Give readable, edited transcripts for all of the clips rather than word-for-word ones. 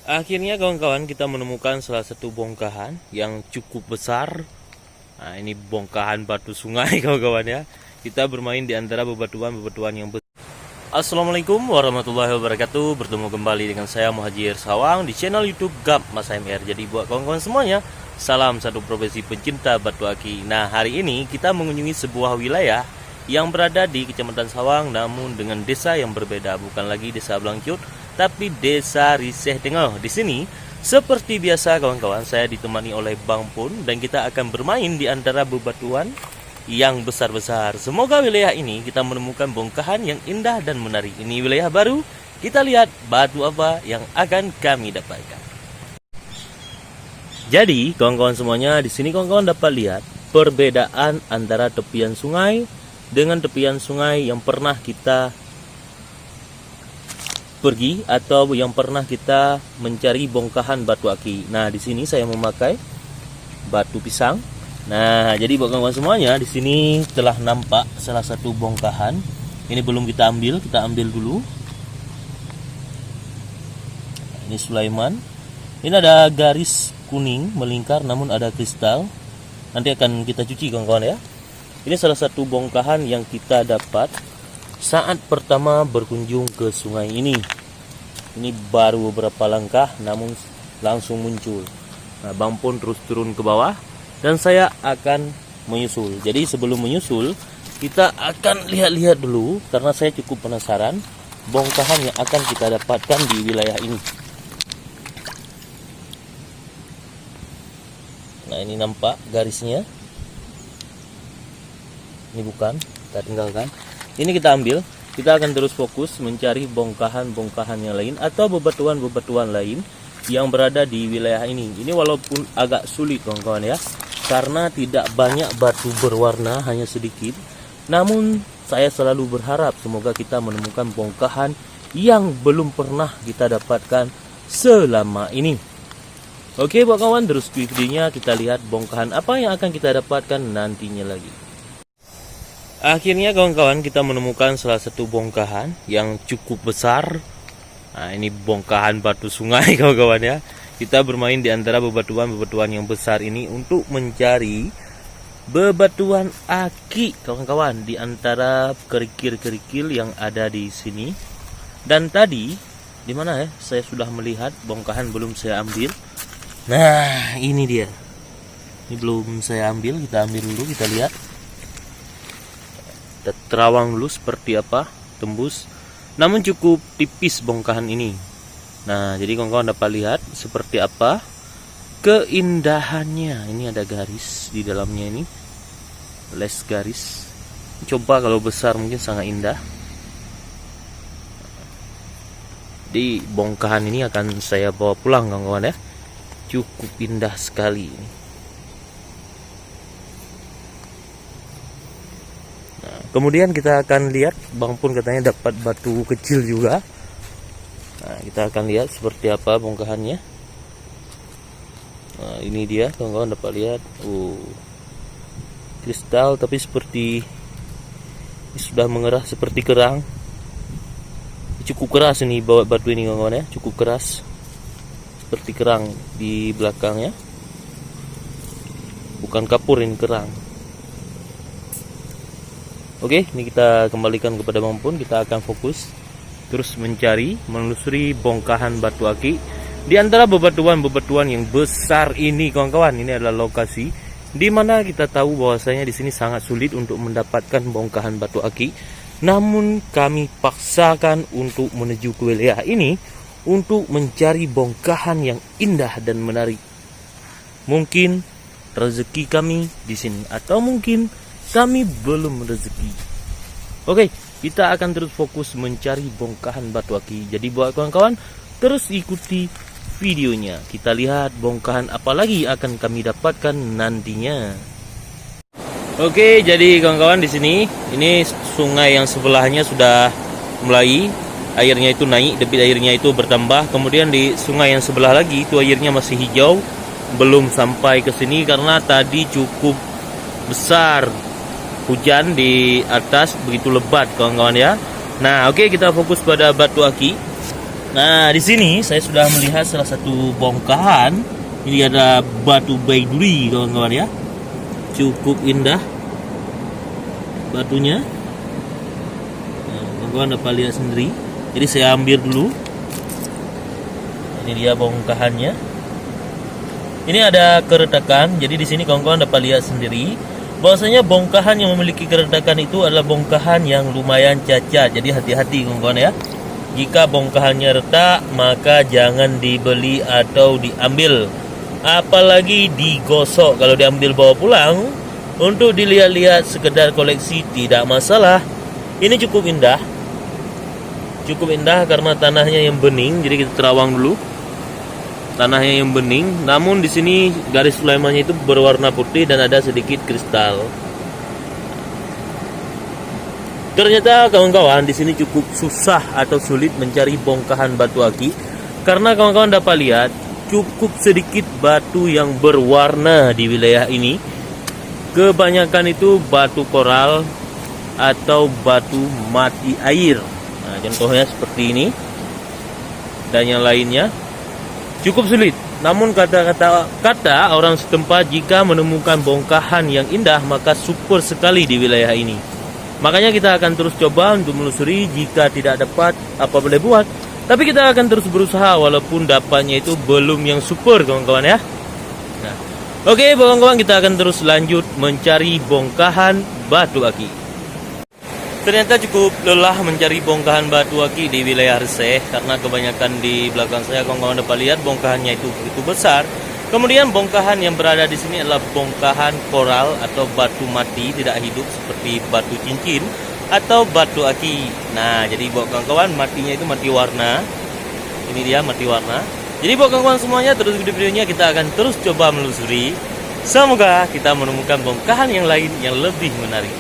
Akhirnya kawan-kawan kita menemukan salah satu bongkahan yang cukup besar. Nah, ini bongkahan batu sungai kawan-kawan ya. Kita bermain di antara bebatuan-bebatuan yang besar. Assalamualaikum warahmatullahi wabarakatuh. Bertemu kembali dengan saya Muhajir Sawang di channel YouTube GAP Mas MR. Jadi buat kawan-kawan semuanya, salam satu profesi pencinta batu aki. Nah, hari ini kita mengunjungi sebuah wilayah yang berada di Kecamatan Sawang, namun dengan desa yang berbeda. Bukan lagi desa Blangcut, tapi desa Riseh Tengah. Di sini, seperti biasa kawan-kawan, saya ditemani oleh Bang Pun dan kita akan bermain di antara bebatuan yang besar-besar. Semoga wilayah ini kita menemukan bongkahan yang indah dan menarik. Ini wilayah baru, kita lihat batu apa yang akan kami dapatkan. Jadi, kawan-kawan semuanya, di sini kawan-kawan dapat lihat perbedaan antara tepian sungai dengan tepian sungai yang pernah kita pergi atau yang pernah kita mencari bongkahan batu aki. Nah, di sini saya memakai batu pisang. Nah, jadi buat kawan-kawan semuanya, di sini telah nampak salah satu bongkahan. Ini belum kita ambil dulu. Ini Sulaiman. Ini ada garis kuning melingkar namun ada kristal. Nanti akan kita cuci kawan-kawan ya. Ini salah satu bongkahan yang kita dapat saat pertama berkunjung ke sungai ini. Ini baru beberapa langkah namun langsung muncul. Nah, Bang Pun terus turun ke bawah dan saya akan menyusul. Jadi sebelum menyusul, kita akan lihat-lihat dulu karena saya cukup penasaran bongkahan yang akan kita dapatkan di wilayah ini. Nah, ini nampak garisnya. Ini bukan, kita tinggalkan. Ini kita ambil. Kita akan terus fokus mencari bongkahan-bongkahan yang lain atau bebatuan-bebatuan lain yang berada di wilayah ini. Ini walaupun agak sulit kawan-kawan ya, karena tidak banyak batu berwarna, hanya sedikit. Namun saya selalu berharap semoga kita menemukan bongkahan yang belum pernah kita dapatkan selama ini. Oke buat kawan, terus videonya kita lihat bongkahan apa yang akan kita dapatkan nantinya lagi. Akhirnya kawan-kawan kita menemukan salah satu bongkahan yang cukup besar. Nah, ini bongkahan batu sungai kawan-kawan ya. Kita bermain di antara bebatuan-bebatuan yang besar ini untuk mencari bebatuan aki kawan-kawan di antara kerikil-kerikil yang ada di sini. Dan tadi di mana ya? Saya sudah melihat bongkahan belum saya ambil. Nah, ini dia. Ini belum saya ambil, kita ambil dulu, kita lihat. Kita terawang dulu seperti apa, tembus. Namun cukup tipis bongkahan ini. Nah, jadi kawan-kawan dapat lihat seperti apa keindahannya. Ini ada garis di dalamnya ini. Les garis. Coba kalau besar mungkin sangat indah. Di bongkahan ini akan saya bawa pulang kawan-kawan ya. Cukup indah sekali ini. Nah, kemudian kita akan lihat, Bang Pun katanya dapat batu kecil juga. Nah, kita akan lihat seperti apa bongkahannya. Nah, ini dia kawan-kawan dapat lihat. Kristal tapi seperti sudah mengerah seperti kerang. Cukup keras ini bawa batu ini kawan-kawan ya, cukup keras. Seperti kerang di belakangnya. Bukan kapur, ini kerang. Oke, ini kita kembalikan kepada Bang Pun. Kita akan fokus terus mencari, menelusuri bongkahan batu aki di antara bebatuan-bebatuan yang besar ini kawan-kawan. Ini adalah lokasi di mana kita tahu bahwasanya di sini sangat sulit untuk mendapatkan bongkahan batu aki. Namun kami paksakan untuk menuju ke wilayah ini untuk mencari bongkahan yang indah dan menarik. Mungkin rezeki kami di sini atau mungkin kami belum rezeki. Oke, kita akan terus fokus mencari bongkahan batu aki. Jadi buat kawan-kawan, terus ikuti videonya. Kita lihat bongkahan apa lagi akan kami dapatkan nantinya. Oke, jadi kawan-kawan di sini, ini sungai yang sebelahnya sudah mulai airnya itu naik, debit airnya itu bertambah. Kemudian di sungai yang sebelah lagi itu airnya masih hijau, belum sampai ke sini karena tadi cukup besar hujan di atas, begitu lebat kawan-kawan ya. Nah, oke, kita fokus pada batu aki. Nah, di sini saya sudah melihat salah satu bongkahan. Ini ada batu baiduri, kawan-kawan ya. Cukup indah batunya. Nah, kawan-kawan dapat lihat sendiri. Jadi saya ambil dulu. Ini dia bongkahannya. Ini ada keretakan. Jadi di sini kawan-kawan dapat lihat sendiri bahwasanya bongkahan yang memiliki keretakan itu adalah bongkahan yang lumayan cacat. Jadi hati-hati kawan-kawan ya. Jika bongkahannya retak, maka jangan dibeli atau diambil. Apalagi digosok. Kalau diambil bawa pulang untuk dilihat-lihat sekedar koleksi tidak masalah. Ini cukup indah. Cukup indah karena tanahnya yang bening. Jadi kita terawang dulu. Tanahnya yang bening. Namun di sini garis sulaimannya itu berwarna putih dan ada sedikit kristal. Ternyata kawan-kawan di sini cukup susah atau sulit mencari bongkahan batu aki karena kawan-kawan dapat lihat cukup sedikit batu yang berwarna di wilayah ini. Kebanyakan itu batu koral atau batu mati air. Nah, contohnya seperti ini dan yang lainnya cukup sulit. Namun kata orang setempat, jika menemukan bongkahan yang indah maka super sekali di wilayah ini. Makanya kita akan terus coba untuk menelusuri. Jika tidak dapat, apa boleh buat. Tapi kita akan terus berusaha walaupun dapatnya itu belum yang super kawan-kawan ya. Nah, oke kawan-kawan, kita akan terus lanjut mencari bongkahan batu aki. Ternyata cukup lelah mencari bongkahan batu aki di wilayah Reseh karena kebanyakan di belakang saya kawan-kawan dapat lihat bongkahannya itu begitu besar. Kemudian bongkahan yang berada di sini adalah bongkahan koral atau batu mati tidak hidup seperti batu cincin atau batu aki. Nah, jadi buat kawan-kawan matinya itu mati warna. Ini dia mati warna. Jadi buat kawan-kawan semuanya terus videonya kita akan terus coba menelusuri. Semoga kita menemukan bongkahan yang lain yang lebih menarik.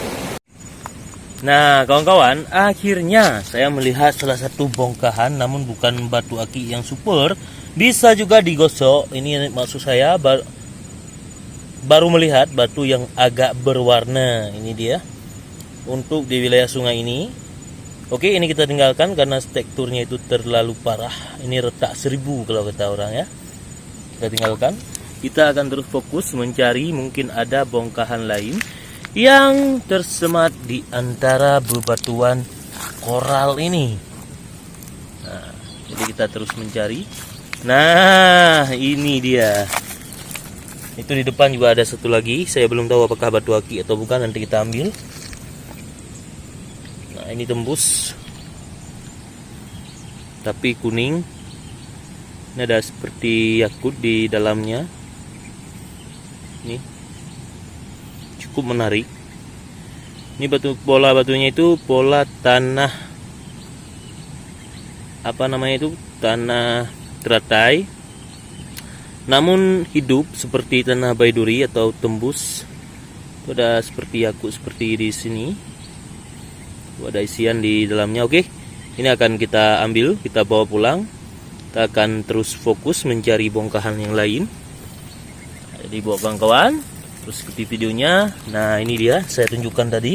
Nah, kawan-kawan, akhirnya saya melihat salah satu bongkahan namun bukan batu aki yang super. Bisa juga digosok. Ini maksud saya baru melihat batu yang agak berwarna. Ini dia untuk di wilayah sungai ini. Oke, ini kita tinggalkan karena teksturnya itu terlalu parah. Ini retak 1000 kalau kata orang ya. Kita tinggalkan. Kita akan terus fokus mencari mungkin ada bongkahan lain yang tersemat di antara bebatuan koral ini. Nah, jadi kita terus mencari. Nah, ini dia. Itu di depan juga ada satu lagi. Saya belum tahu apakah batu aki atau bukan. Nanti kita ambil. Nah, ini tembus. Tapi kuning. Ini ada seperti yakut di dalamnya. Ini cukup menarik. Ini pola batunya itu pola tanah. Apa namanya itu? Tanah teratai, namun hidup seperti tanah baiduri atau tembus. Itu ada seperti yakut seperti di sini. Itu ada isian di dalamnya. Oke, ini akan kita ambil, kita bawa pulang. Kita akan terus fokus mencari bongkahan yang lain. Jadi buat kawan-kawan, terus ikuti videonya. Nah, ini dia saya tunjukkan tadi.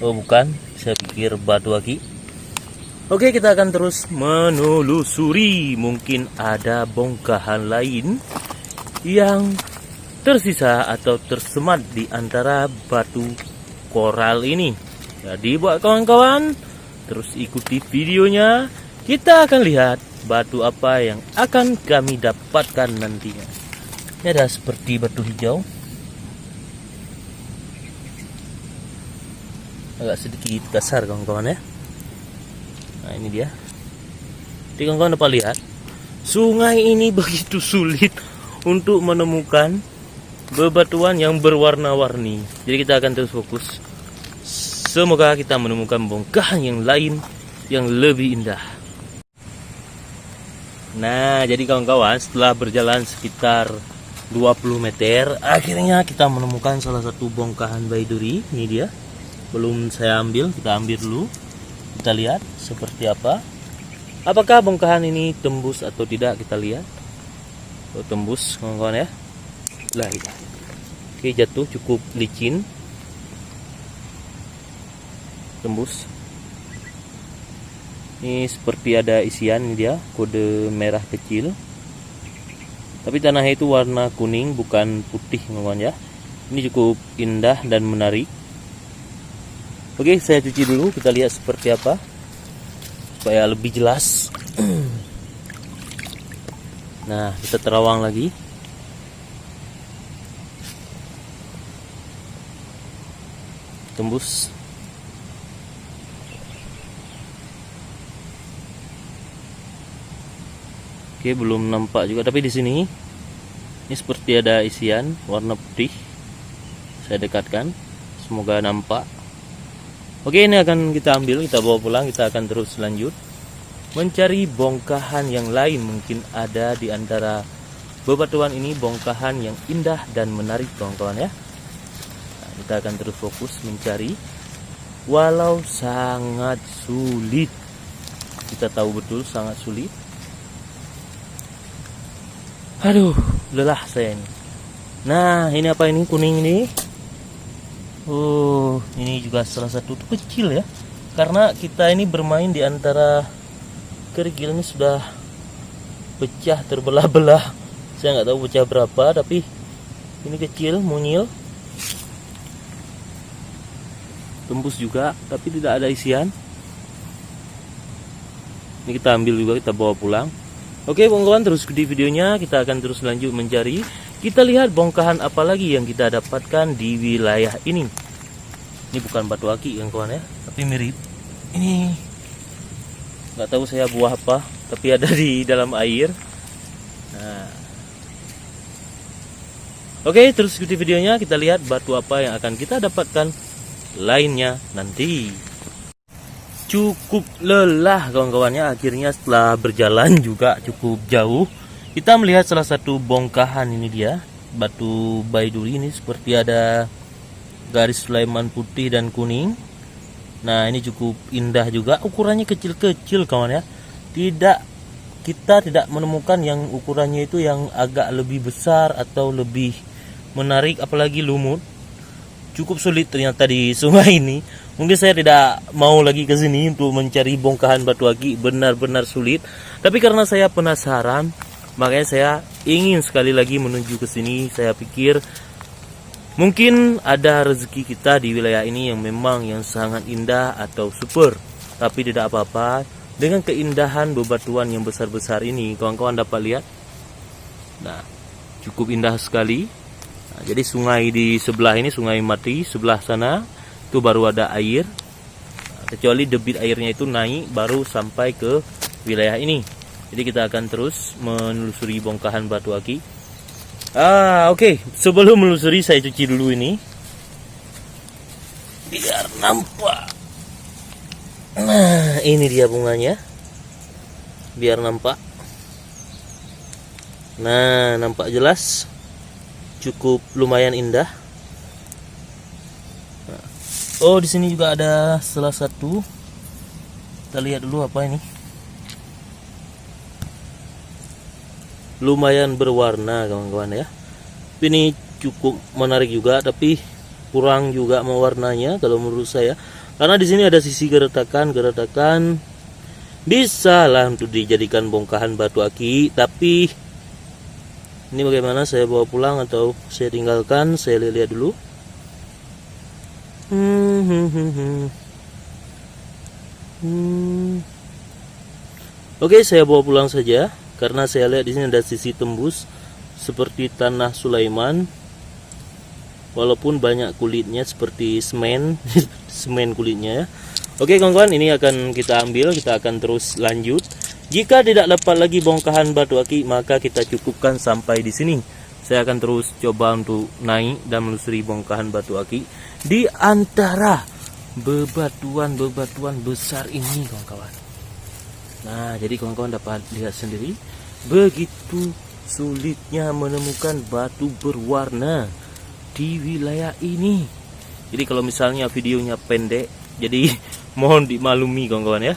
Oh bukan, saya pikir batu aki. Oke, kita akan terus menelusuri. Mungkin ada bongkahan lain yang tersisa atau tersemat di antara batu koral ini. Jadi buat kawan-kawan, terus ikuti videonya. Kita akan lihat batu apa yang akan kami dapatkan nantinya. Ini ada seperti batu hijau. Agak sedikit kasar kawan-kawan ya. Nah, ini dia. Jadi kawan-kawan dapat lihat, sungai ini begitu sulit untuk menemukan bebatuan yang berwarna-warni. Jadi kita akan terus fokus. Semoga kita menemukan bongkahan yang lain yang lebih indah. Nah, jadi kawan-kawan, setelah berjalan sekitar 20 meter, akhirnya kita menemukan salah satu bongkahan baiduri. Ini dia. Belum saya ambil, kita ambil dulu. Kita lihat seperti apa. Apakah bongkahan ini tembus atau tidak, kita lihat. Oh, tembus kawan-kawan ya. Lah, ya. Oke, jatuh cukup licin. Tembus. Ini seperti ada isian, ini dia kode merah kecil. Tapi tanahnya itu warna kuning bukan putih teman-teman ya. Ini cukup indah dan menarik. Oke, saya cuci dulu, kita lihat seperti apa supaya lebih jelas. Nah, kita terawang lagi. Tembus. Oke, belum nampak juga, tapi di sini ini seperti ada isian warna putih. Saya dekatkan, semoga nampak. Oke, ini akan kita ambil, kita bawa pulang, kita akan terus lanjut mencari bongkahan yang lain. Mungkin ada di antara bebatuan ini bongkahan yang indah dan menarik kawan-kawan ya. Nah, kita akan terus fokus mencari, walau sangat sulit. Kita tahu betul sangat sulit. Aduh, lelah saya ini. Nah, ini apa ini kuning ini? Oh, ini juga salah satu kecil ya. Karena kita ini bermain di antara kerikil ini sudah pecah terbelah-belah. Saya nggak tahu pecah berapa, tapi ini kecil, mungil. Tembus juga, tapi tidak ada isian. Ini kita ambil juga, kita bawa pulang. Oke kawan-kawan, terus di videonya kita akan terus lanjut mencari. Kita lihat bongkahan apa lagi yang kita dapatkan di wilayah ini. Ini bukan batu aki kawan-kawan ya, tapi mirip. Ini nggak tahu saya buah apa, tapi ada di dalam air. Nah. Oke, terus ikuti videonya, kita lihat batu apa yang akan kita dapatkan lainnya nanti. Cukup lelah kawan-kawannya, akhirnya setelah berjalan juga cukup jauh, kita melihat salah satu bongkahan. Ini dia batu baiduri, ini seperti ada garis Sulaiman putih dan kuning. Nah, ini cukup indah juga, ukurannya kecil-kecil kawan ya. Kita tidak menemukan yang ukurannya itu yang agak lebih besar atau lebih menarik, apalagi lumut. Cukup sulit ternyata di sungai ini. Mungkin saya tidak mau lagi ke sini untuk mencari bongkahan batu aki, benar-benar sulit. Tapi karena saya penasaran, makanya saya ingin sekali lagi menuju ke sini. Saya pikir mungkin ada rezeki kita di wilayah ini yang memang yang sangat indah atau super. Tapi tidak apa-apa, dengan keindahan bebatuan yang besar-besar ini, kawan-kawan dapat lihat. Nah, cukup indah sekali. Nah, jadi sungai di sebelah ini, Sungai Mati, sebelah sana itu baru ada air. Nah, kecuali debit airnya itu naik baru sampai ke wilayah ini. Jadi kita akan terus menelusuri bongkahan batu aki. Oke. Sebelum menelusuri, saya cuci dulu ini biar nampak. Nah, ini dia bunganya, biar nampak. Nah, nampak jelas, cukup lumayan indah. Oh, di sini juga ada salah satu. Kita lihat dulu apa ini. Lumayan berwarna kawan-kawan ya. Ini cukup menarik juga, tapi kurang juga mewarnanya kalau menurut saya. Karena di sini ada sisi geretakan bisa lah untuk dijadikan bongkahan batu aki. Tapi ini bagaimana, saya bawa pulang atau saya tinggalkan? Saya lihat dulu. Oke, saya bawa pulang saja karena saya lihat di sini ada sisi tembus seperti tanah Sulaiman, walaupun banyak kulitnya seperti semen, semen kulitnya ya. Oke kawan-kawan, ini akan kita ambil, kita akan terus lanjut. Jika tidak dapat lagi bongkahan batu aki, maka kita cukupkan sampai di sini. Saya akan terus coba untuk naik dan menelusuri bongkahan batu aki di antara bebatuan besar ini kawan-kawan. Nah, jadi kawan-kawan dapat lihat sendiri begitu sulitnya menemukan batu berwarna di wilayah ini. Jadi kalau misalnya videonya pendek, jadi mohon dimaklumi kawan-kawan ya.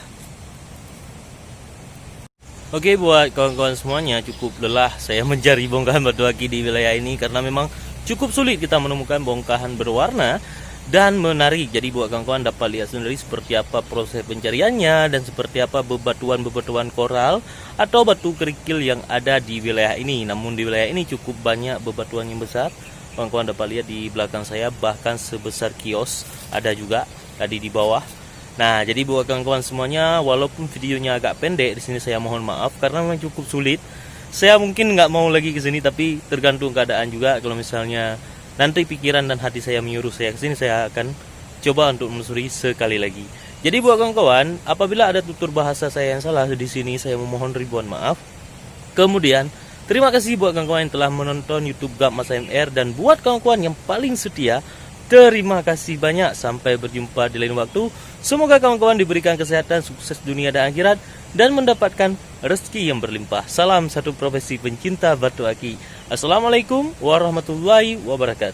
Oke, buat kawan-kawan semuanya, cukup lelah saya mencari bongkahan batu aki di wilayah ini karena memang cukup sulit kita menemukan bongkahan berwarna dan menarik. Jadi buat kawan-kawan dapat lihat sendiri seperti apa proses pencariannya dan seperti apa bebatuan-bebatuan koral atau batu kerikil yang ada di wilayah ini. Namun di wilayah ini cukup banyak bebatuan yang besar. Kawan-kawan dapat lihat di belakang saya, bahkan sebesar kios ada juga tadi di bawah. Nah, jadi buat kawan-kawan semuanya, walaupun videonya agak pendek di sini, saya mohon maaf karena memang cukup sulit. Saya mungkin nggak mau lagi ke sini, tapi tergantung keadaan juga. Kalau misalnya nanti pikiran dan hati saya menyuruh saya ke sini, saya akan coba untuk menelusuri sekali lagi. Jadi buat kawan-kawan, apabila ada tutur bahasa saya yang salah di sini, saya memohon ribuan maaf. Kemudian, terima kasih buat kawan-kawan yang telah menonton YouTube Gap Mas MR, dan buat kawan-kawan yang paling setia, terima kasih banyak. Sampai berjumpa di lain waktu. Semoga kawan-kawan diberikan kesehatan, sukses dunia dan akhirat, dan mendapatkan rezeki yang berlimpah. Salam satu profesi pencinta batu aki. Assalamualaikum warahmatullahi wabarakatuh.